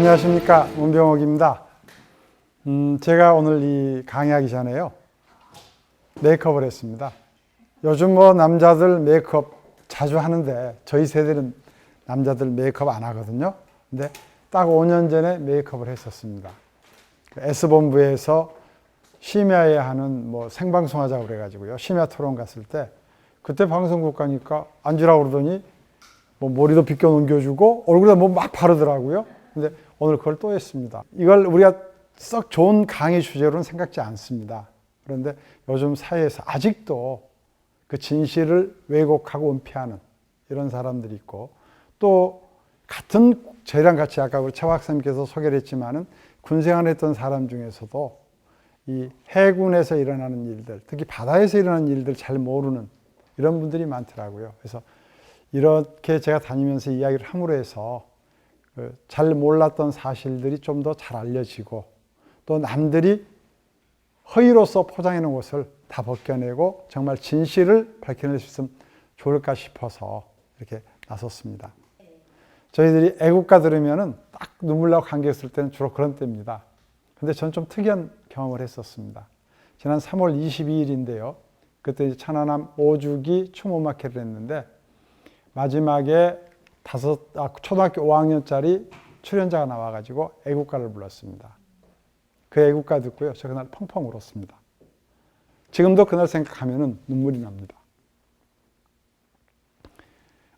안녕하십니까, 문병옥입니다. 제가 오늘 이 강의하기 전에요, 메이크업을 했습니다. 요즘 남자들 메이크업 자주 하는데 저희 세대는 남자들 메이크업 안 하거든요. 근데 딱 5년 전에 메이크업을 했었습니다. S본부에서 심야에 하는 생방송 하자고 그래가지고요, 심야 토론 갔을 때 그때 방송국 가니까 앉으라고 그러더니 머리도 빗겨 넘겨주고 얼굴에 막 바르더라고요. 근데 오늘 그걸 또 했습니다. 이걸 우리가 썩 좋은 강의 주제로는 생각지 않습니다. 그런데 요즘 사회에서 아직도 그 진실을 왜곡하고 은폐하는 이런 사람들이 있고, 또 같은 저희랑 같이 아까 우리 최 박사님께서 소개를 했지만은 군생활을 했던 사람 중에서도 이 해군에서 일어나는 일들, 특히 바다에서 일어나는 일들 잘 모르는 이런 분들이 많더라고요. 그래서 이렇게 제가 다니면서 이야기를 함으로 해서 잘 몰랐던 사실들이 좀 더 잘 알려지고, 또 남들이 허위로서 포장해 놓은 것을 다 벗겨내고 정말 진실을 밝혀낼 수 있으면 좋을까 싶어서 이렇게 나섰습니다. 저희들이 애국가 들으면은 딱 눈물 나고 감격했을 때는 주로 그런 때입니다. 근데 저는 좀 특이한 경험을 했었습니다. 지난 3월 22일인데요. 그때 이제 천안함 5주기 추모마켓을 했는데, 마지막에 초등학교 5학년짜리 출연자가 나와가지고 애국가를 불렀습니다. 그 애국가 듣고요, 저 그날 펑펑 울었습니다. 지금도 그날 생각하면 눈물이 납니다.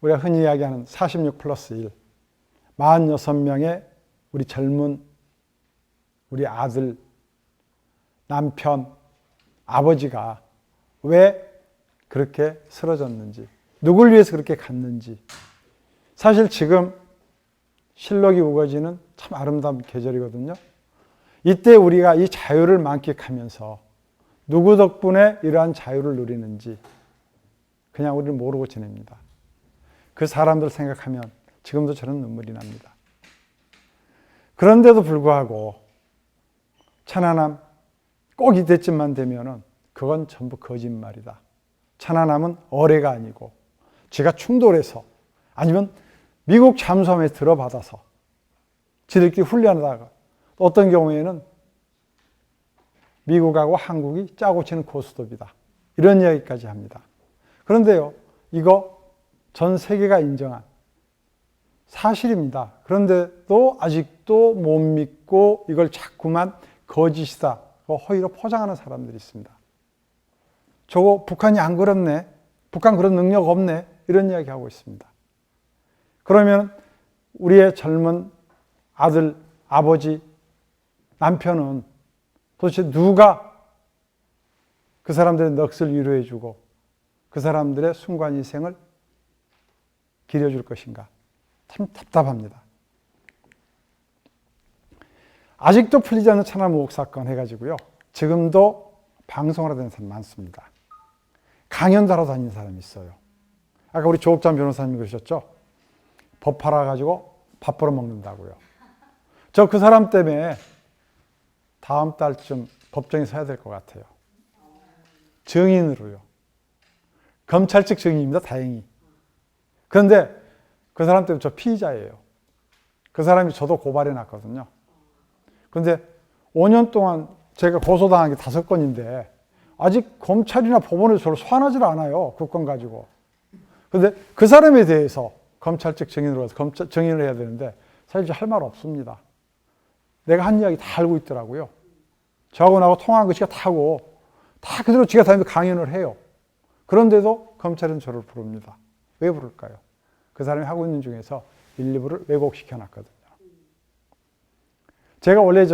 우리가 흔히 이야기하는 46 플러스 1, 46명의 우리 젊은 우리 아들, 남편, 아버지가 왜 그렇게 쓰러졌는지, 누굴 위해서 그렇게 갔는지. 사실 지금 실록이 우거지는 참 아름다운 계절이거든요. 이때 우리가 이 자유를 만끽하면서 누구 덕분에 이러한 자유를 누리는지 그냥 우리는 모르고 지냅니다. 그 사람들 생각하면 지금도 저는 눈물이 납니다. 그런데도 불구하고 천안함 꼭 이때쯤만 되면은 그건 전부 거짓말이다. 천안함은 어뢰가 아니고 지가 충돌해서, 아니면 미국 잠수함에 들어받아서 지들끼리 훈련하다가, 어떤 경우에는 미국하고 한국이 짜고 치는 고스톱이다, 이런 이야기까지 합니다. 그런데요, 이거 전 세계가 인정한 사실입니다. 그런데도 아직도 못 믿고 이걸 자꾸만 거짓이다, 허위로 포장하는 사람들이 있습니다. 저거 북한이 안 그렇네, 북한 그런 능력 없네, 이런 이야기 하고 있습니다. 그러면 우리의 젊은 아들, 아버지, 남편은 도대체 누가 그 사람들의 넋을 위로해주고 그 사람들의 순간희생을 기려줄 것인가? 참 답답합니다. 아직도 풀리지 않는 천안함 의혹 사건 해가지고요, 지금도 방송을 하는 사람 많습니다. 강연도 하러 다니는 사람이 있어요. 아까 우리 조옥잠 변호사님이 그러셨죠? 법 팔아가지고 밥 벌어먹는다고요. 저 그 사람 때문에 다음 달쯤 법정에 서야 될 것 같아요. 증인으로요. 검찰 측 증인입니다, 다행히. 그런데 그 사람 때문에 저 피의자예요. 그 사람이 저도 고발해 놨거든요. 그런데 5년 동안 제가 고소당한 게 5건인데 아직 검찰이나 법원에서 저를 소환하지 않아요, 그 건 가지고. 그런데 그 사람에 대해서 검찰 측 증인으로 가서 증인을 해야 되는데 사실 할 말 없습니다. 내가 한 이야기 다 알고 있더라고요. 저하고 나하고 통화한 거 지가 다 하고, 다 그대로 지가 다니면서 강연을 해요. 그런데도 검찰은 저를 부릅니다. 왜 부를까요? 그 사람이 하고 있는 중에서 일부를 왜곡시켜 놨거든요. 제가 원래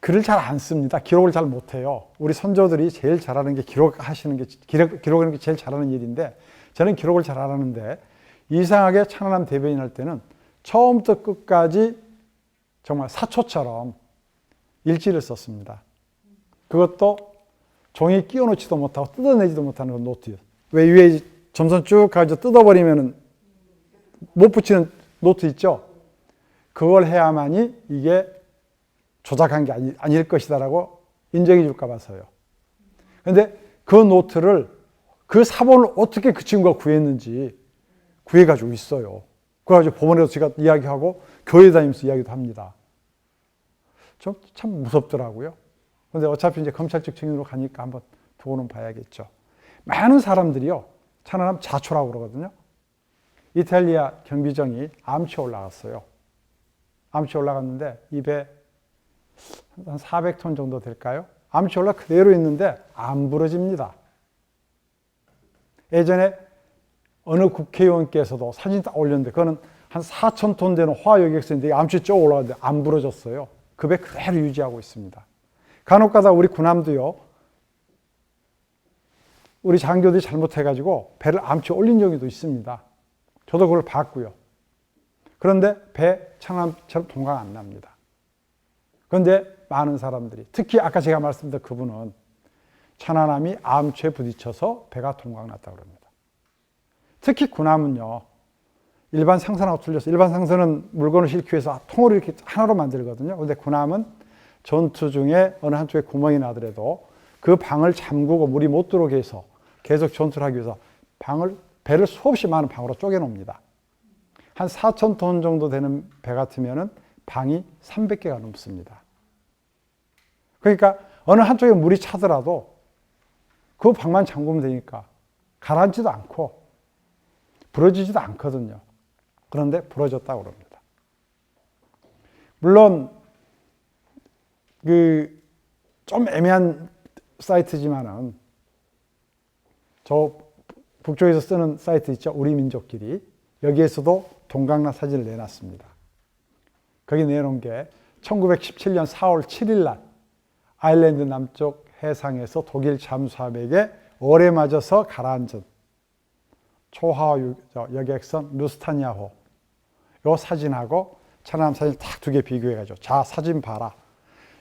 글을 잘 안 씁니다. 기록을 잘 못해요. 우리 선조들이 제일 잘하는 게 기록하는 게 제일 잘하는 일인데, 저는 기록을 잘 안 하는데, 이상하게 천안함 대변인 할 때는 처음부터 끝까지 정말 사초처럼 일지를 썼습니다. 그것도 종이 끼워놓지도 못하고 뜯어내지도 못하는 노트요. 왜 위에 점선 쭉 가지고 뜯어버리면 못 붙이는 노트 있죠? 그걸 해야만이 이게 조작한 게 아닐 것이다라고 인정해 줄까 봐서요. 그런데 그 노트를, 그 사본을 어떻게 그 친구가 구했는지 구해가지고 있어요. 그래가지고 법원에서 제가 이야기하고 교회 다니면서 이야기도 합니다. 좀 참 무섭더라고요. 그런데 어차피 이제 검찰 측 증인으로 가니까 한번 두고는 봐야겠죠. 많은 사람들이요, 천안함 자초라고 그러거든요. 이탈리아 경비정이 암치에 올라갔어요. 암치에 올라갔는데 입에 한 400톤 정도 될까요? 암치에 올라 그대로 있는데 안 부러집니다. 예전에 어느 국회의원께서도 사진 딱 올렸는데 그거는 한 4,000톤 되는 화여객선인데 암치에 쭉 올라갔는데 안 부러졌어요. 그 배 그대로 유지하고 있습니다. 간혹가다 우리 군함도요, 우리 장교들이 잘못해가지고 배를 암치에 올린 적도 있습니다. 저도 그걸 봤고요. 그런데 배 천안함처럼 동강 안 납니다. 그런데 많은 사람들이, 특히 아까 제가 말씀드린 그분은 천안함이 암초에 부딪혀서 배가 동강 났다고 합니다. 특히 군함은요, 일반 상선하고 틀려서, 일반 상선은 물건을 싣기 위해서 통으로 이렇게 하나로 만들거든요. 그런데 군함은 전투 중에 어느 한쪽에 구멍이 나더라도 그 방을 잠그고 물이 못 들어오게 해서 계속 전투를 하기 위해서 배를 수없이 많은 방으로 쪼개 놓습니다. 한 4,000톤 정도 되는 배 같으면은 방이 300개가 넘습니다. 그러니까 어느 한쪽에 물이 차더라도 그 방만 잠그면 되니까 가라앉지도 않고 부러지지도 않거든요. 그런데 부러졌다고 그럽니다. 물론 좀 애매한 사이트지만은 저 북쪽에서 쓰는 사이트 있죠, 우리 민족끼리. 여기에서도 동강난 사진을 내놨습니다. 거기 내놓은 게 1917년 4월 7일 날 아일랜드 남쪽 해상에서 독일 잠수함에게 어뢰 맞아서 가라앉은 초하와 여객선 루스타니아호, 요 사진하고 천안함 사진 딱 두 개 비교해가지고, 자, 사진 봐라.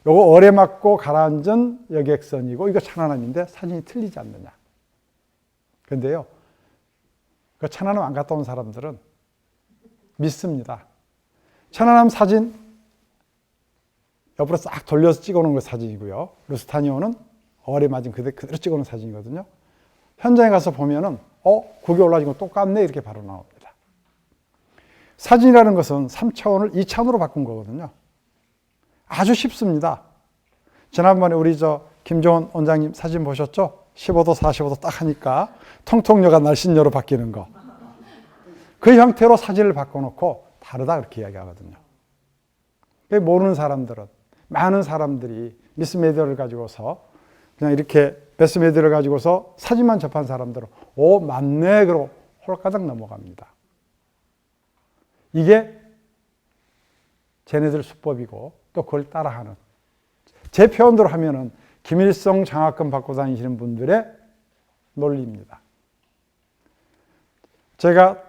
요거 어뢰 맞고 가라앉은 여객선이고 이거 천안함인데 사진이 틀리지 않느냐. 그런데요, 그 천안함 안 갔다 온 사람들은 믿습니다. 천안함 사진 옆으로 싹 돌려서 찍어놓은 거 사진이고요. 루스타니아호는 어뢰 맞은 그대로 찍어놓은 사진이거든요. 현장에 가서 보면은 거기 올라진 거 똑같네 이렇게 바로 나옵니다. 사진이라는 것은 3차원을 2차원으로 바꾼 거거든요. 아주 쉽습니다. 지난번에 우리 김종원 원장님 사진 보셨죠? 15도 45도 딱 하니까 통통료가 날씬료로 바뀌는 거. 그 형태로 사진을 바꿔놓고 다르다 그렇게 이야기하거든요. 모르는 사람들은, 많은 사람들이 미스메디어를 가지고서 그냥 이렇게 매스메디어를 가지고서 사진만 접한 사람들은 맞네 그러고 홀가닥 넘어갑니다. 이게 쟤네들 수법이고 또 그걸 따라하는, 제 표현대로 하면은 김일성 장학금 받고 다니시는 분들의 논리입니다. 제가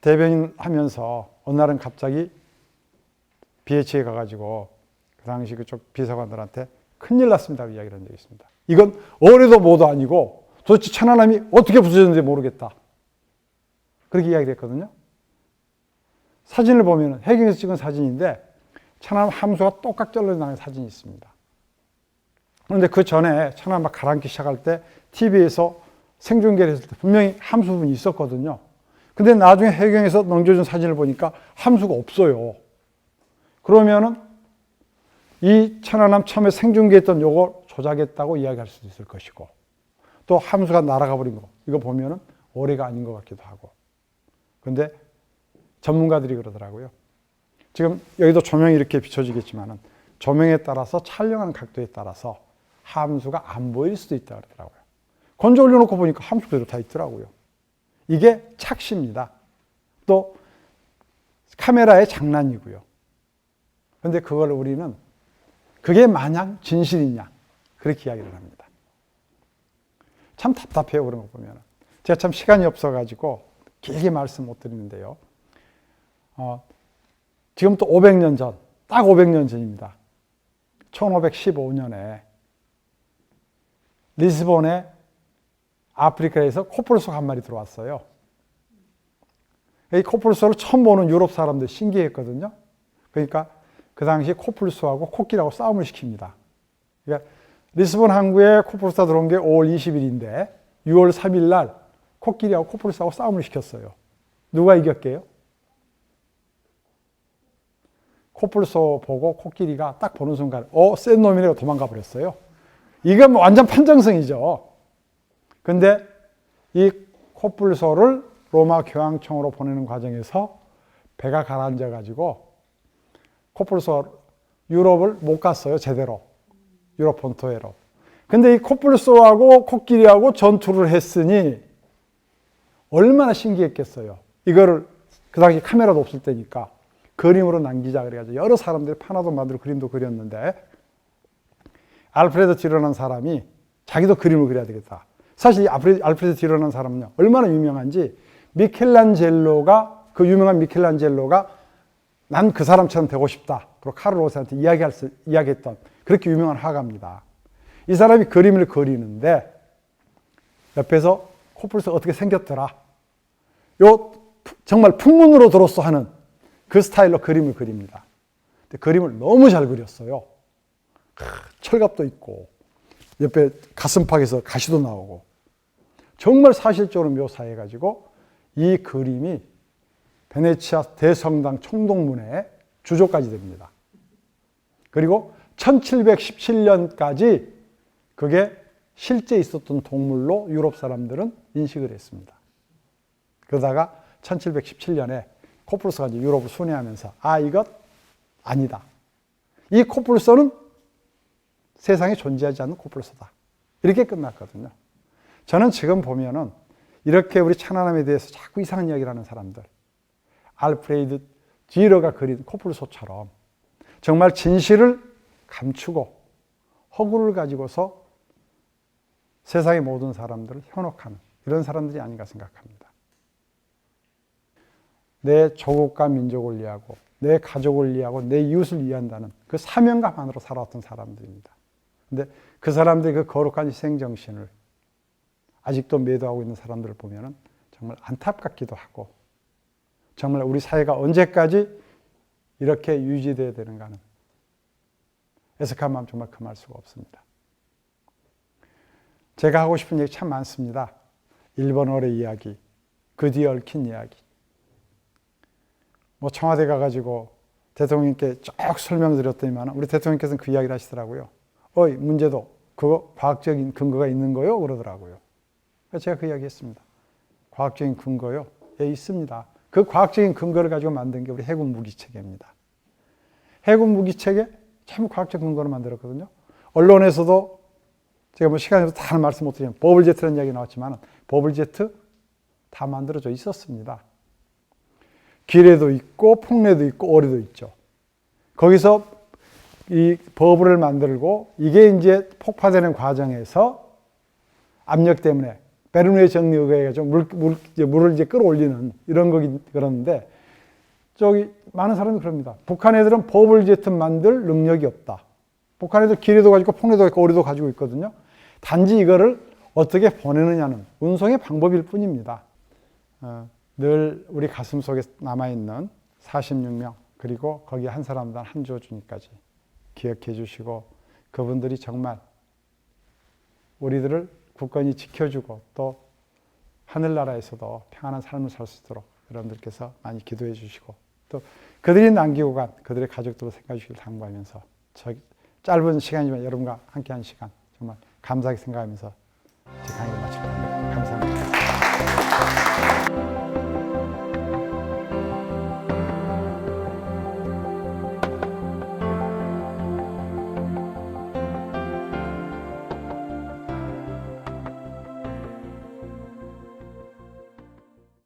대변인 하면서 어느 날은 갑자기 BH에 가가지고 그 당시 그쪽 비서관들한테 큰일 났습니다 그 이야기를 한 적이 있습니다. 이건 어뢰도 뭐도 아니고 도대체 천안함이 어떻게 부서졌는지 모르겠다. 그렇게 이야기를 했거든요. 사진을 보면 해경에서 찍은 사진인데 천안함 함수가 똑같이 잘려나가는 사진이 있습니다. 그런데 그 전에 천안함 막 가라앉기 시작할 때 TV에서 생중계를 했을 때 분명히 함수 부분이 있었거든요. 근데 나중에 해경에서 넘겨준 사진을 보니까 함수가 없어요. 그러면은 이 천안함 처음에 생중계했던 요거 조작했다고 이야기할 수도 있을 것이고, 또 함수가 날아가 버린 거, 이거 보면은 어뢰가 아닌 것 같기도 하고. 근데 전문가들이 그러더라고요. 지금 여기도 조명이 이렇게 비춰지겠지만은 조명에 따라서 촬영하는 각도에 따라서 함수가 안 보일 수도 있다 그러더라고요. 건져 올려놓고 보니까 함수 그대로 다 있더라고요. 이게 착시입니다. 또 카메라의 장난이고요. 그런데 그걸 우리는 그게 마냥 진실이냐 그렇게 이야기를 합니다. 참 답답해요 그런 거 보면. 제가 참 시간이 없어가지고 길게 말씀 못 드리는데요. 지금부터 500년 전, 딱 500년 전입니다. 1515년에 리스본에 아프리카에서 코뿔소가 한 마리 들어왔어요. 이 코뿔소를 처음 보는 유럽 사람들 신기했거든요. 그러니까 그 당시 코뿔소하고 코끼리하고 싸움을 시킵니다. 그러니까 리스본 항구에 코뿔소가 들어온 게 5월 20일인데 6월 3일 날 코끼리하고 코뿔소하고 싸움을 시켰어요. 누가 이겼게요? 코뿔소 보고 코끼리가 딱 보는 순간 센 놈이라고 도망가 버렸어요. 이건 완전 판정성이죠. 근데 이 코뿔소를 로마 교황청으로 보내는 과정에서 배가 가라앉아 가지고 코뿔소 유럽을 못 갔어요. 제대로. 유럽 본토에로. 근데 이 코뿔소하고 코끼리하고 전투를 했으니 얼마나 신기했겠어요. 이거를 그 당시 카메라도 없을 때니까 그림으로 남기자 그래가지고 여러 사람들이 판화도 만들고 그림도 그렸는데 알프레드 디러라는 사람이 자기도 그림을 그려야 되겠다. 사실 이 알프레드 디러라는 사람은요 얼마나 유명한지 미켈란젤로가 그 유명한 미켈란젤로가 난 그 사람처럼 되고 싶다. 그리고 카를로 로세한테 이야기했던 그렇게 유명한 화가입니다. 이 사람이 그림을 그리는데 옆에서 코뿔소가 어떻게 생겼더라. 요 정말 풍문으로 들었어 하는 그 스타일로 그림을 그립니다. 근데 그림을 너무 잘 그렸어요. 철갑도 있고 옆에 가슴팍에서 가시도 나오고 정말 사실적으로 묘사해가지고 이 그림이 베네치아 대성당 총동문의 주조까지 됩니다. 그리고 1717년까지 그게 실제 있었던 동물로 유럽 사람들은 인식을 했습니다. 그러다가 1717년에 코뿔소가 이제 유럽을 순회하면서 이것 아니다. 이 코뿔소는 세상에 존재하지 않는 코뿔소다. 이렇게 끝났거든요. 저는 지금 보면은 이렇게 우리 천안함에 대해서 자꾸 이상한 이야기를 하는 사람들, 알프레드 디러가 그린 코뿔소처럼 정말 진실을 감추고 허구를 가지고서 세상의 모든 사람들을 현혹하는 이런 사람들이 아닌가 생각합니다. 내 조국과 민족을 위하고 내 가족을 위하고 내 이웃을 위한다는 그 사명감 안으로 살아왔던 사람들입니다. 근데 그 사람들의 그 거룩한 희생정신을 아직도 매도하고 있는 사람들을 보면 정말 안타깝기도 하고 정말 우리 사회가 언제까지 이렇게 유지되어야 되는가는 애석한 마음 정말 금할 수가 없습니다. 제가 하고 싶은 얘기 참 많습니다. 일본어의 이야기, 그 뒤에 얽힌 이야기. 청와대 가가지고 대통령께 쭉 설명드렸더니만 우리 대통령께서는 그 이야기를 하시더라고요. 문제도 그거 과학적인 근거가 있는 거요? 그러더라고요. 그래서 제가 그 이야기 했습니다. 과학적인 근거요? 예, 있습니다. 그 과학적인 근거를 가지고 만든 게 우리 해군 무기 체계입니다. 해군 무기 체계 참 과학적 근거로 만들었거든요. 언론에서도 제가 시간이 없어서 다 말씀 못 드리면 버블제트라는 이야기 나왔지만 버블제트 다 만들어져 있었습니다. 기뢰도 있고 폭뢰도 있고 어뢰도 있죠. 거기서 이 버블을 만들고 이게 이제 폭파되는 과정에서 압력 때문에 베르누의 정리에 의해서 물을 이제 끌어올리는 이런 거기 그러는데 많은 사람이 그럽니다. 북한 애들은 버블제트 만들 능력이 없다. 북한 애들 기뢰도 가지고 폭뢰도 있고 어뢰도 가지고 있거든요. 단지 이거를 어떻게 보내느냐는 운송의 방법일 뿐입니다. 늘 우리 가슴 속에 남아있는 46명 그리고 거기에 한 사람당 한조 준이까지 기억해 주시고 그분들이 정말 우리들을 굳건히 지켜주고 또 하늘나라에서도 평안한 삶을 살 수 있도록 여러분들께서 많이 기도해 주시고 또 그들이 남기고 간 그들의 가족들도 생각해 주시길 당부하면서 짧은 시간이지만 여러분과 함께한 시간 정말 감사하게 생각하면서 제 강의를 마칠 겁니다. 감사합니다.